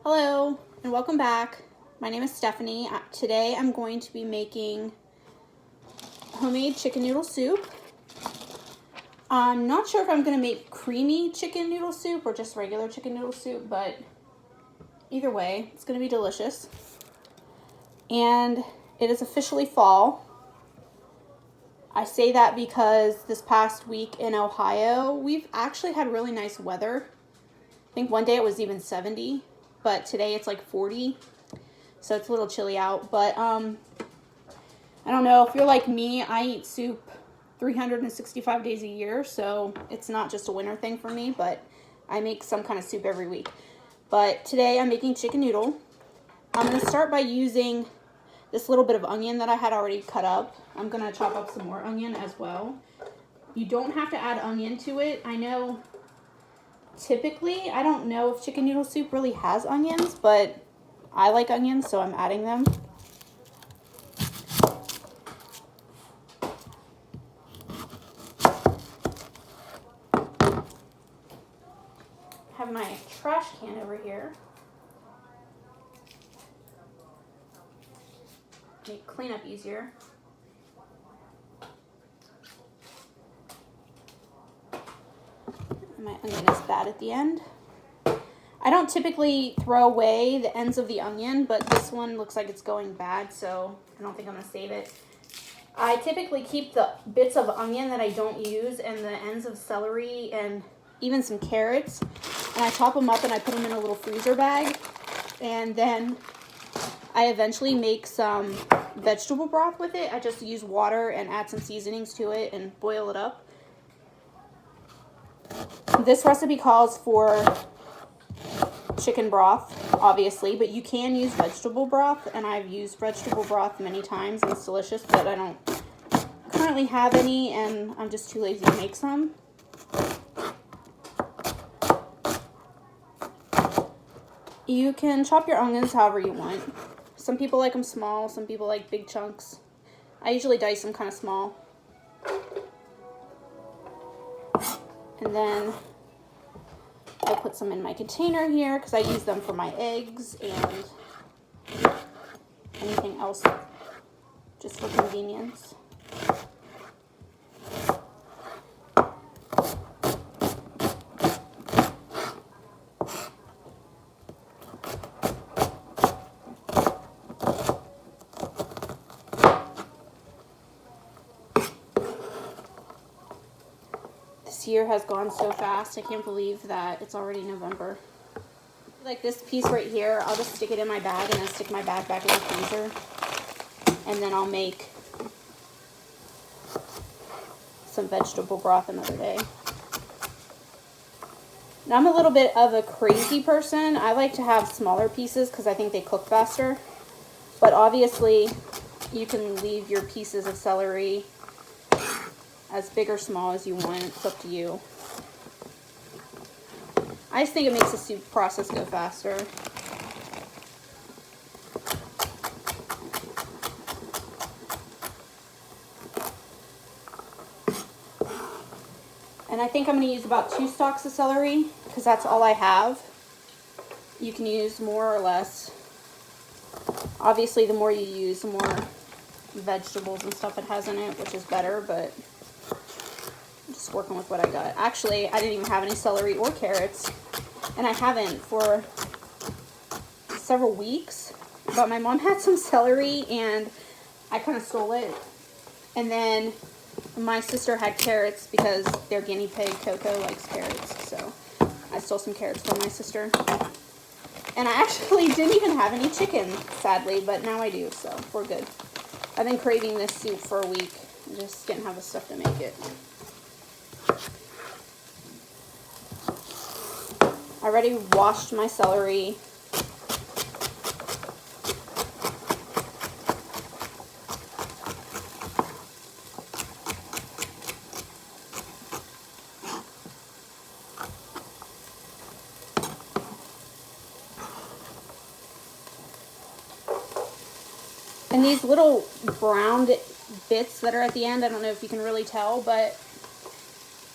Hello and welcome back. My name is Stephanie. Today I'm going to be making homemade chicken noodle soup. I'm not sure if I'm going to make creamy chicken noodle soup or just regular chicken noodle soup, but either way, it's going to be delicious. And it is officially fall. I say that because this past week in Ohio, we've actually had really nice weather. I think one day it was even 70. But today it's like 40, so it's a little chilly out. But I don't know, if you're like me, I eat soup 365 days a year, so it's not just a winter thing for me, but I make some kind of soup every week. But today I'm making chicken noodle. I'm going to start by using this little bit of onion that I had already cut up. I'm going to chop up some more onion as well. You don't have to add onion to it. I know typically, I don't know if chicken noodle soup really has onions, but I like onions, so I'm adding them. I have my trash can over here. Make cleanup easier. My onion is bad at the end. I don't typically throw away the ends of the onion, but this one looks like it's going bad, so I don't think I'm going to save it. I typically keep the bits of onion that I don't use and the ends of celery and even some carrots, and I chop them up and I put them in a little freezer bag, and then I eventually make some vegetable broth with it. I just use water and add some seasonings to it and boil it up. This recipe calls for chicken broth, obviously, but you can use vegetable broth, and I've used vegetable broth many times, and it's delicious, but I don't currently have any, and I'm just too lazy to make some. You can chop your onions however you want. Some people like them small, some people like big chunks. I usually dice them kind of small. And then I put some in my container here because I use them for my eggs and anything else just for convenience. This year has gone so fast. I can't believe that it's already November. Like this piece right here, I'll just stick it in my bag and then stick my bag back in the freezer. And then I'll make some vegetable broth another day. Now I'm a little bit of a crazy person. I like to have smaller pieces because I think they cook faster. But obviously, you can leave your pieces of celery as big or small as you want. It's up to you. I just think it makes the soup process go faster. And I think I'm going to use about 2 stalks of celery because that's all I have. You can use more or less. Obviously, the more you use, the more vegetables and stuff it has in it, which is better, but I'm just working with what I got. Actually, I didn't even have any celery or carrots, and I haven't for several weeks, but my mom had some celery and I kind of stole it. And then my sister had carrots because their guinea pig Coco likes carrots, so I stole some carrots from my sister. And I actually didn't even have any chicken, sadly, but now I do, so we're good. I've been craving this soup for a week. I just didn't have the stuff to make it. I already washed my celery. And these little browned bits that are at the end, I don't know if you can really tell, but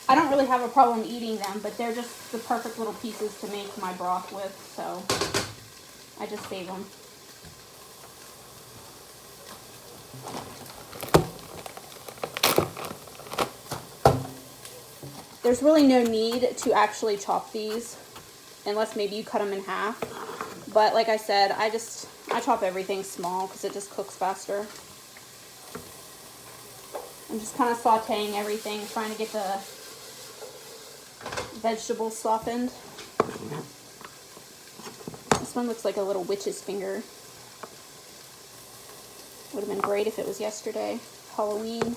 I don't really have a problem eating them, but they're just the perfect little pieces to make my broth with, so I just save them. There's really no need to actually chop these unless maybe you cut them in half. But like I said, I chop everything small because it just cooks faster. I'm just kind of sauteing everything, trying to get the vegetables softened. This one looks like a little witch's finger. Would have been great if it was yesterday, Halloween.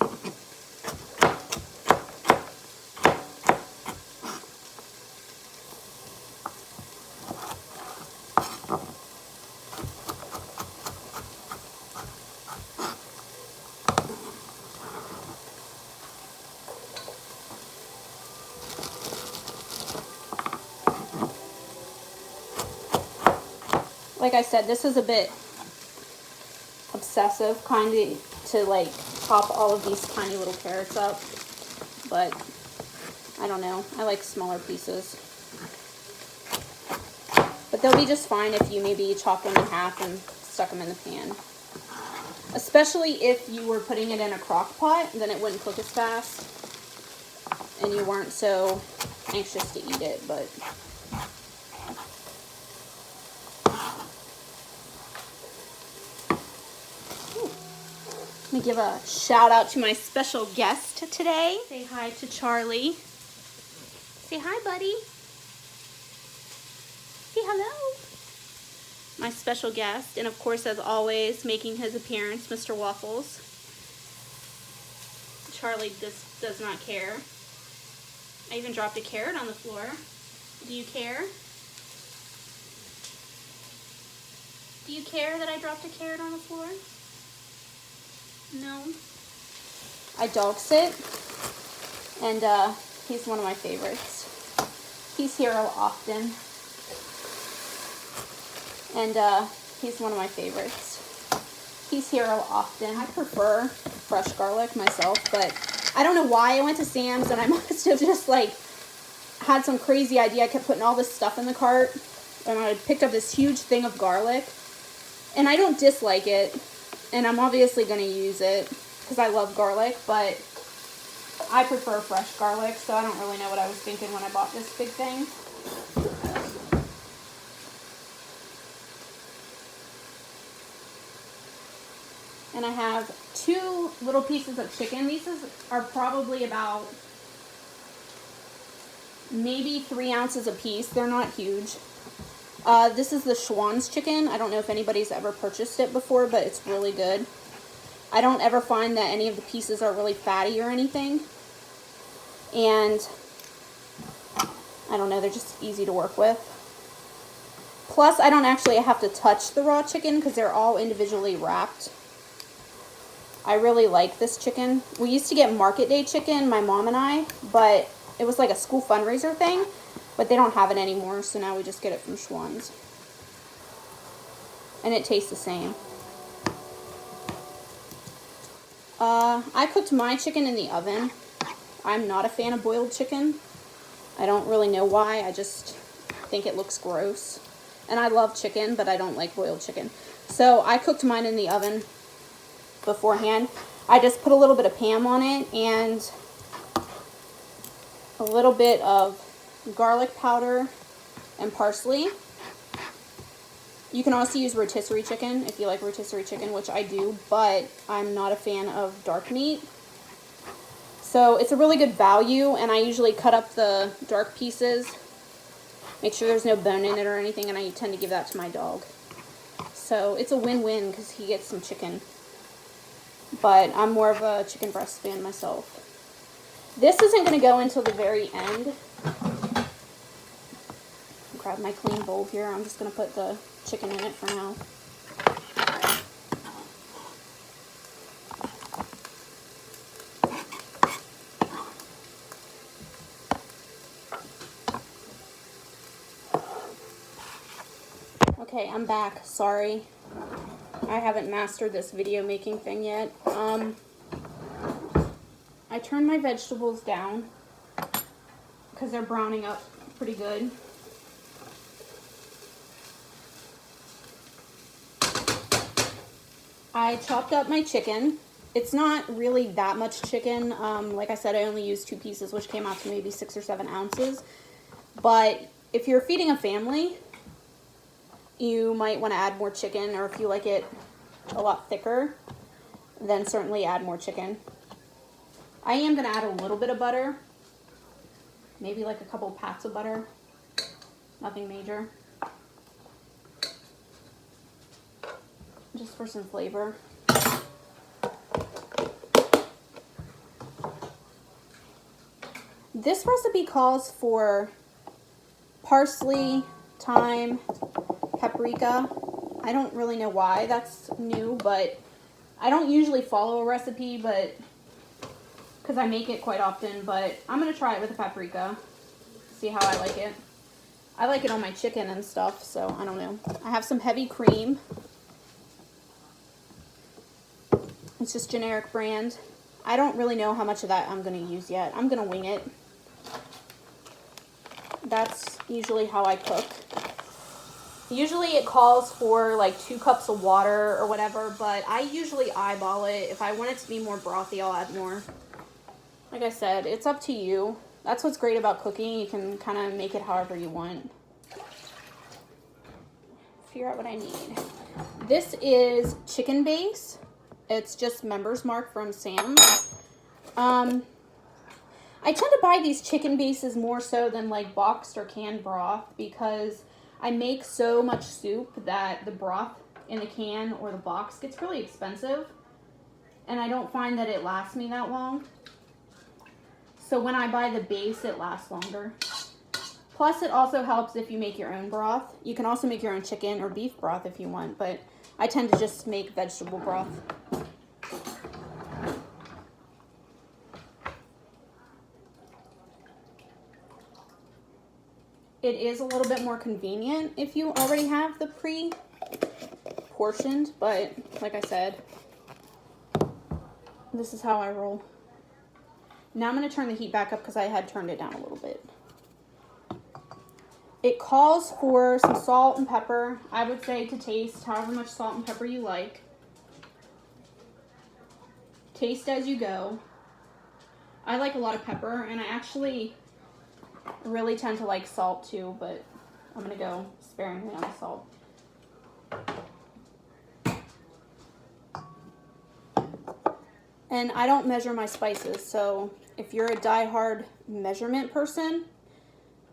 Like I said, this is a bit obsessive, kind of, to like chop all of these tiny little carrots up, but I don't know, I like smaller pieces. But they'll be just fine if you maybe chop them in half and stuck them in the pan. Especially if you were putting it in a crock pot, then it wouldn't cook as fast and you weren't so anxious to eat it. But let me give a shout out to my special guest today. Say hi to Charlie. Say hi, buddy. Say hello. My special guest, and of course, as always, making his appearance, Mr. Waffles. Charlie does not care. I even dropped a carrot on the floor. Do you care? Do you care that I dropped a carrot on the floor? No. I dog sit, and he's one of my favorites. He's here often, and he's one of my favorites. He's here often. I prefer fresh garlic myself, but I don't know why I went to Sam's and I must have just like had some crazy idea. I kept putting all this stuff in the cart, and I picked up this huge thing of garlic, and I don't dislike it. And I'm obviously going to use it because I love garlic, but I prefer fresh garlic, so I don't really know what I was thinking when I bought this big thing. And I have 2 little pieces of chicken. These are probably about maybe 3 ounces a piece. They're not huge. This is the Schwann's chicken. I don't know if anybody's ever purchased it before, but it's really good. I don't ever find that any of the pieces are really fatty or anything. And I don't know, they're just easy to work with. Plus, I don't actually have to touch the raw chicken because they're all individually wrapped. I really like this chicken. We used to get market day chicken, my mom and I, but it was like a school fundraiser thing. But they don't have it anymore, so now we just get it from Schwann's. And it tastes the same. I cooked my chicken in the oven. I'm not a fan of boiled chicken. I don't really know why. I just think it looks gross. And I love chicken, but I don't like boiled chicken. So I cooked mine in the oven beforehand. I just put a little bit of Pam on it and a little bit of garlic powder and parsley. You can also use rotisserie chicken if you like rotisserie chicken, which I do, but I'm not a fan of dark meat. So it's a really good value, and I usually cut up the dark pieces, make sure there's no bone in it or anything, and I tend to give that to my dog. So it's a win-win because he gets some chicken. But I'm more of a chicken breast fan myself. This isn't going to go until the very end. Grab my clean bowl here. I'm just going to put the chicken in it for now. Okay, I'm back. Sorry. I haven't mastered this video making thing yet. I turned my vegetables down because they're browning up pretty good. I chopped up my chicken. It's not really that much chicken. Like I said, I only used 2 pieces, which came out to maybe 6 or 7 ounces. But if you're feeding a family, you might want to add more chicken, or if you like it a lot thicker, then certainly add more chicken. I am going to add a little bit of butter, maybe like a couple pats of butter, nothing major, just for some flavor. This recipe calls for parsley, thyme, paprika. I don't really know why that's new, but I don't usually follow a recipe, but because I make it quite often, but I'm going to try it with the paprika, see how I like it. I like it on my chicken and stuff, so I don't know. I have some heavy cream. It's just generic brand. I don't really know how much of that I'm going to use yet. I'm going to wing it. That's usually how I cook. Usually it calls for like 2 cups of water or whatever, but I usually eyeball it. If I want it to be more brothy, I'll add more. Like I said, it's up to you. That's what's great about cooking. You can kind of make it however you want. Figure out what I need. This is chicken base. It's just Members Mark from Sam's. I tend to buy these chicken bases more so than like boxed or canned broth, because I make so much soup that the broth in the can or the box gets really expensive, and I don't find that it lasts me that long. So when I buy the base, it lasts longer. Plus, it also helps if you make your own broth. You can also make your own chicken or beef broth if you want, but I tend to just make vegetable broth. It is a little bit more convenient if you already have the pre-portioned, but like I said, this is how I roll. Now I'm going to turn the heat back up because I had turned it down a little bit. It calls for some salt and pepper. I would say to taste however much salt and pepper you like. Taste as you go. I like a lot of pepper, and I actually really tend to like salt too, but I'm going to go sparingly on the salt. And I don't measure my spices, so if you're a die-hard measurement person,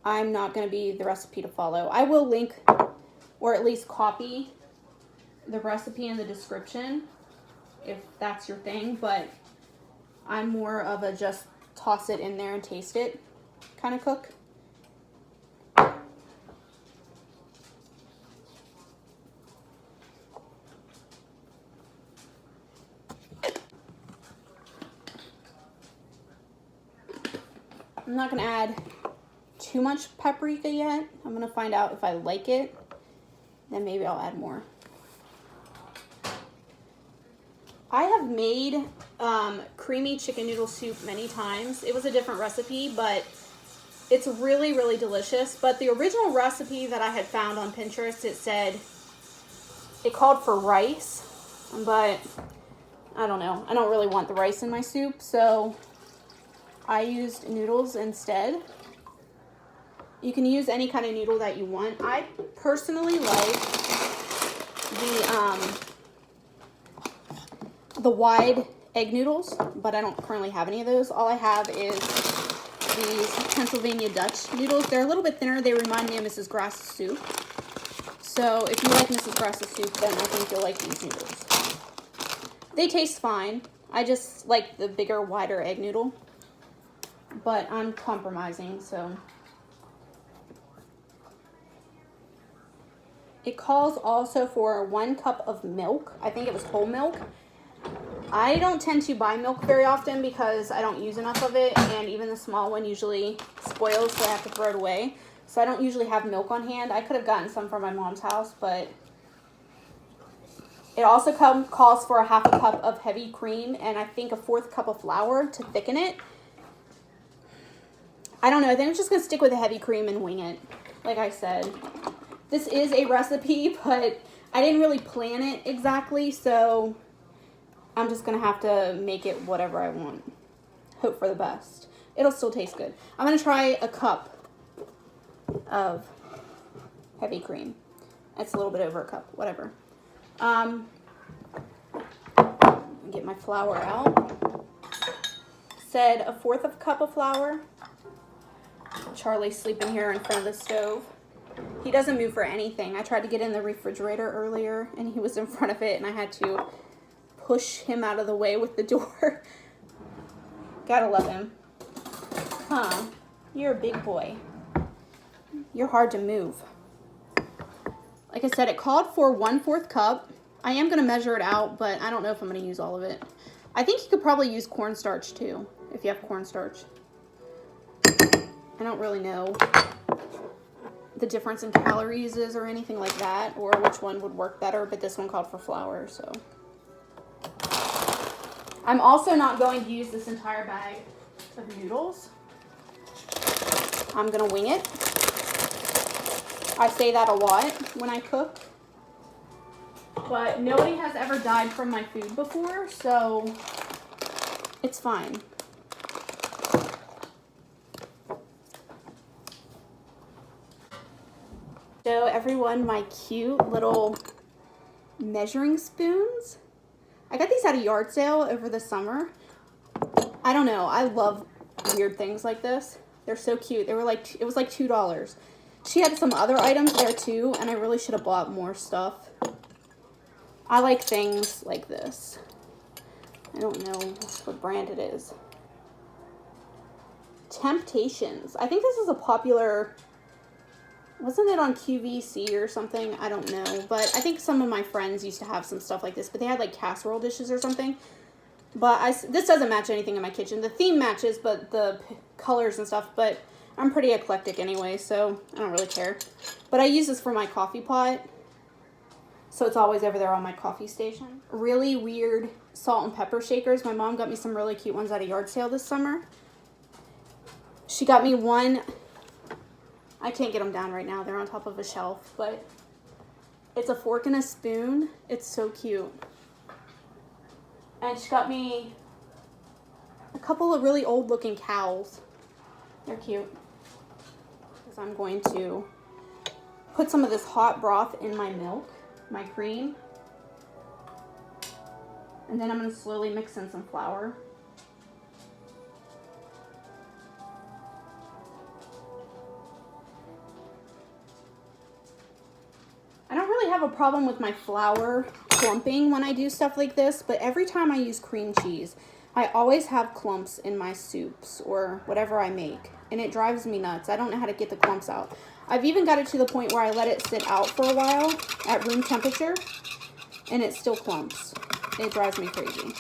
I'm not going to be the recipe to follow. I will link, or at least copy, the recipe in the description if that's your thing, but I'm more of a just toss it in there and taste it kind of cook. I'm not going to add too much paprika yet. I'm going to find out if I like it, then maybe I'll add more. I have made creamy chicken noodle soup many times. It was a different recipe, but it's really, really delicious. But the original recipe that I had found on Pinterest, it called for rice, but I don't know. I don't really want the rice in my soup, so I used noodles instead. You can use any kind of noodle that you want. I personally like the wide egg noodles, but I don't currently have any of those. All I have is these Pennsylvania Dutch noodles. They're a little bit thinner. They remind me of Mrs. Grass's soup. So if you like Mrs. Grass's soup, then I think you'll like these noodles. They taste fine. I just like the bigger, wider egg noodle. But I'm compromising, so. It calls also for 1 cup of milk. I think it was whole milk. I don't tend to buy milk very often because I don't use enough of it, and even the small one usually spoils, so I have to throw it away. So I don't usually have milk on hand. I could have gotten some from my mom's house, but it also calls for a 1/2 cup of heavy cream and I think a 1/4 cup of flour to thicken it. I don't know. I think I'm just going to stick with the heavy cream and wing it. Like I said, this is a recipe, but I didn't really plan it exactly, so I'm just gonna have to make it whatever I want. Hope for the best. It'll still taste good. I'm gonna try a cup of heavy cream. It's a little bit over a cup, whatever. Get my flour out. Said a 1/4 cup of flour. Charlie's sleeping here in front of the stove. He doesn't move for anything. I tried to get in the refrigerator earlier and he was in front of it and I had to push him out of the way with the door. Gotta love him. Huh, you're a big boy. You're hard to move. Like I said, it called for 1/4 cup. I am gonna measure it out, but I don't know if I'm gonna use all of it. I think you could probably use cornstarch too, if you have cornstarch. I don't really know the difference in calories is or anything like that, or which one would work better, but this one called for flour, so. I'm also not going to use this entire bag of noodles. I'm gonna wing it. I say that a lot when I cook, but nobody has ever died from my food before, so it's fine. So everyone, my cute little measuring spoons. I got these at a yard sale over the summer. I don't know, I love weird things like this. They're so cute. They were like, it was like $2. She had some other items there too, and I really should have bought more stuff. I like things like this. I don't know what brand it is. Temptations. I think this is a popular, wasn't it on QVC or something? I don't know, but I think some of my friends used to have some stuff like this, but they had like casserole dishes or something. But this doesn't match anything in my kitchen. The theme matches, but the colors and stuff, but I'm pretty eclectic anyway, so I don't really care. But I use this for my coffee pot, so it's always over there on my coffee station. Really weird salt and pepper shakers. My mom got me some really cute ones at a yard sale this summer. She got me one, I can't get them down right now, they're on top of a shelf, but it's a fork and a spoon. It's so cute. And she got me a couple of really old looking cows. They're cute. Because I'm going to put some of this hot broth in my milk, my cream. And then I'm going to slowly mix in some flour. I don't really have a problem with my flour clumping when I do stuff like this, but every time I use cream cheese, I always have clumps in my soups or whatever I make, and it drives me nuts. I don't know how to get the clumps out. I've even got it to the point where I let it sit out for a while at room temperature, and it still clumps. It drives me crazy.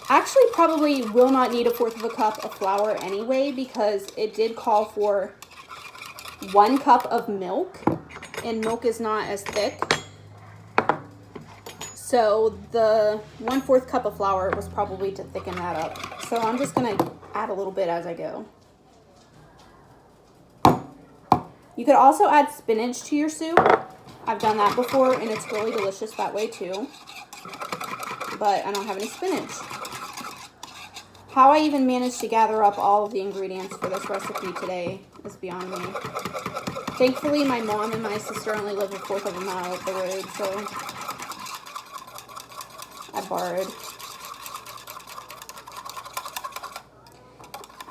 Actually, probably will not need a 1/4 cup of flour anyway, because it did call for 1 cup of milk, and milk is not as thick. So the 1/4 cup of flour was probably to thicken that up. So I'm just gonna add a little bit as I go. You could also add spinach to your soup. I've done that before and it's really delicious that way too. But I don't have any spinach. How I even managed to gather up all of the ingredients for this recipe today is beyond me. Thankfully, my mom and my sister only live a 1/4 of a mile up the road, so I borrowed.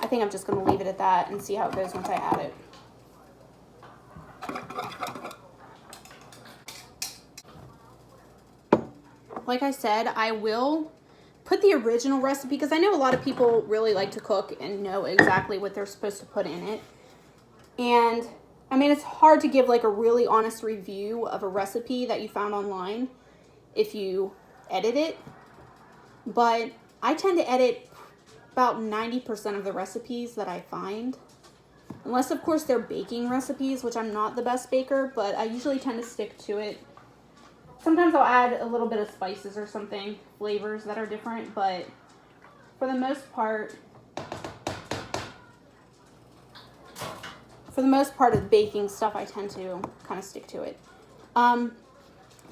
I think I'm just going to leave it at that and see how it goes once I add it. Like I said, I will put the original recipe, because I know a lot of people really like to cook and know exactly what they're supposed to put in it. And I mean, it's hard to give like a really honest review of a recipe that you found online if you edit it. But I tend to edit about 90% of the recipes that I find. Unless, of course, they're baking recipes, which I'm not the best baker, but I usually tend to stick to it. Sometimes I'll add a little bit of spices or something, flavors that are different, but for the most part of baking stuff, I tend to kind of stick to it.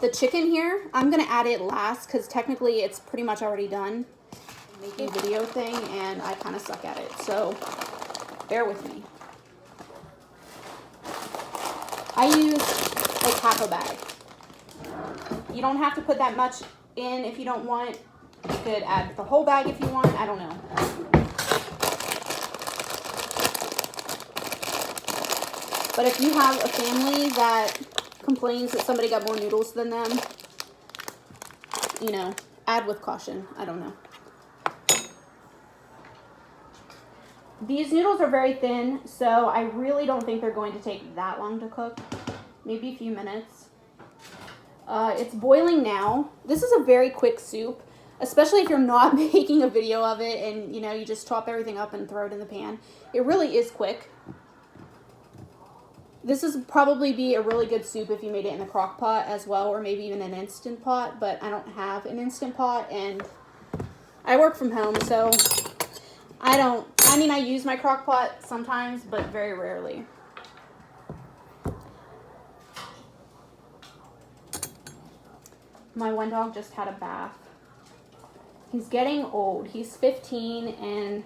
The chicken here, I'm going to add it last because technically it's pretty much already done. I'm making a video thing and I kind of suck at it, so bear with me. I use like half a bag. You don't have to put that much in if you don't want. You could add the whole bag if you want. I don't know. But if you have a family that complains that somebody got more noodles than them, you know, add with caution. I don't know. These noodles are very thin, so I really don't think they're going to take that long to cook. Maybe a few minutes. It's boiling now. This is a very quick soup, especially if you're not making a video of it and, you know, you just chop everything up and throw it in the pan. It really is quick. This is probably be a really good soup if you made it in the crock pot as well, or maybe even an Instant Pot, but I don't have an Instant Pot and I work from home, so I use my crock pot sometimes, but very rarely. My one dog just had a bath. He's getting old. He's 15 and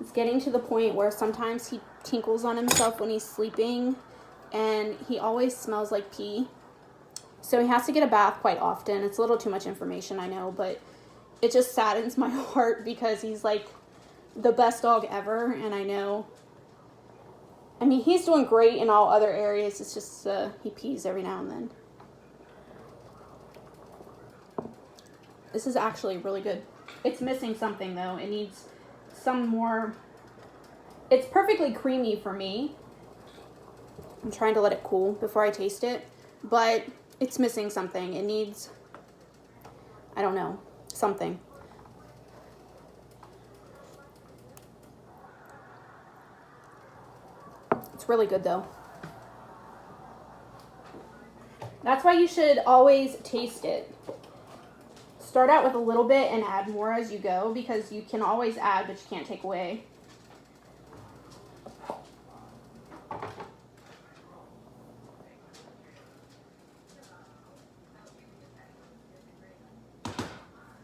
it's getting to the point where sometimes he tinkles on himself when he's sleeping and he always smells like pee. So he has to get a bath quite often. It's a little too much information, I know, but it just saddens my heart because he's like the best dog ever, and I know, I mean, he's doing great in all other areas. It's just he pees every now and then. This is actually really good. It's missing something though. It needs some more. It's perfectly creamy for me. I'm trying to let it cool before I taste it, but it's missing something. It needs, I don't know, something. It's really good though. That's why you should always taste it. Start out with a little bit and add more as you go, because you can always add, but you can't take away.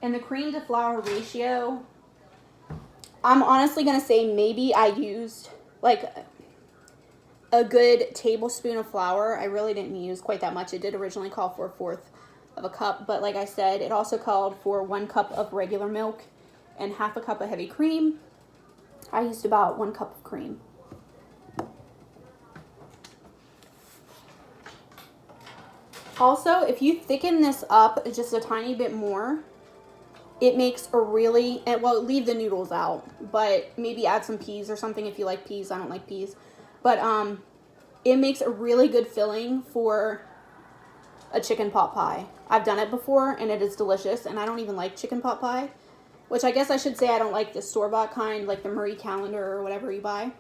And the cream to flour ratio, I'm honestly going to say maybe I used like a good tablespoon of flour. I really didn't use quite that much. It did originally call for 1/4 of a cup, but like I said, it also called for 1 cup of regular milk and 1/2 cup of heavy cream. I used about 1 cup of cream. Also, if you thicken this up just a tiny bit more, it makes a really, well, leave the noodles out, but maybe add some peas or something if you like peas. I don't like peas. But it makes a really good filling for a chicken pot pie. I've done it before and it is delicious, and I don't even like chicken pot pie, which I guess I should say I don't like the store-bought kind, like the Marie Callender or whatever you buy.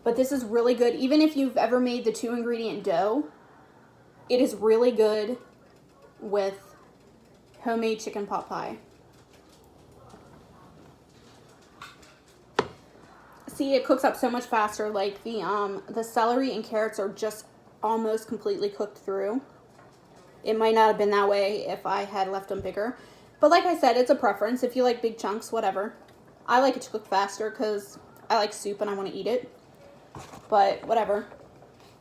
But this is really good. Even if you've ever made the 2-ingredient dough, it is really good with homemade chicken pot pie. See, it cooks up so much faster. Like the celery and carrots are just almost completely cooked through. It might not have been that way if I had left them bigger. But like I said, it's a preference. If you like big chunks, whatever. I like it to cook faster because I like soup and I want to eat it. But whatever.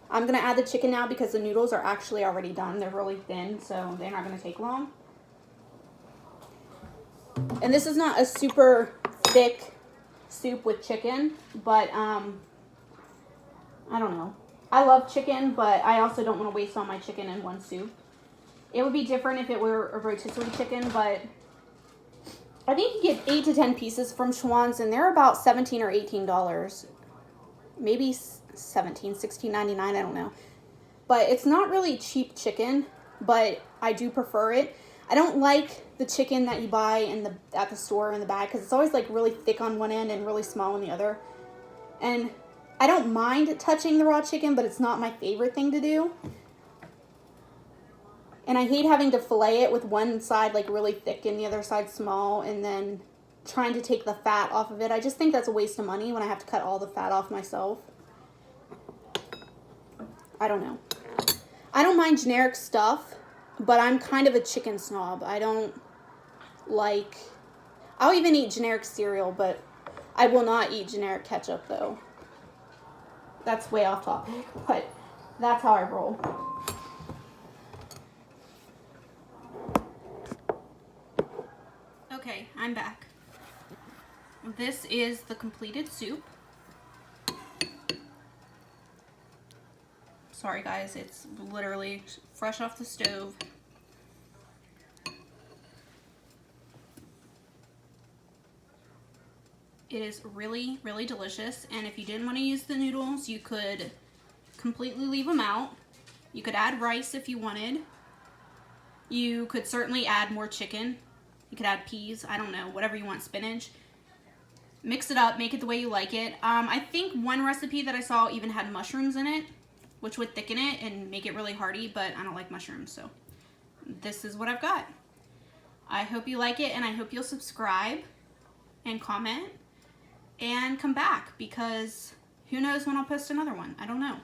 I'm going to add the chicken now because the noodles are actually already done. They're really thin, so they're not going to take long. And this is not a super thick soup with chicken, but I don't know. I love chicken, but I also don't want to waste all my chicken in one soup. It would be different if it were a rotisserie chicken, but I think you get 8 to 10 pieces from Schwann's, and they're about $17 or $18. Maybe $17, $16.99, I don't know. But it's not really cheap chicken, but I do prefer it. I don't like the chicken that you buy at the store in the bag, because it's always like really thick on one end and really small on the other. And I don't mind touching the raw chicken, but it's not my favorite thing to do. And I hate having to fillet it with one side like really thick and the other side small, and then trying to take the fat off of it. I just think that's a waste of money when I have to cut all the fat off myself. I don't know. I don't mind generic stuff, but I'm kind of a chicken snob. I don't like, I'll even eat generic cereal, but I will not eat generic ketchup though. That's way off topic, but that's how I roll. Okay, I'm back. This is the completed soup. Sorry guys, it's literally fresh off the stove. It is really, really delicious, and if you didn't want to use the noodles, you could completely leave them out. You could add rice if you wanted. You could certainly add more chicken. You could add peas, I don't know, whatever you want, spinach. Mix it up, make it the way you like it. I think one recipe that I saw even had mushrooms in it, which would thicken it and make it really hearty, but I don't like mushrooms, so this is what I've got. I hope you like it, and I hope you'll subscribe and comment and come back, because who knows when I'll post another one. I don't know.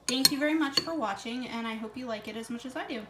Thank you very much for watching, and I hope you like it as much as I do.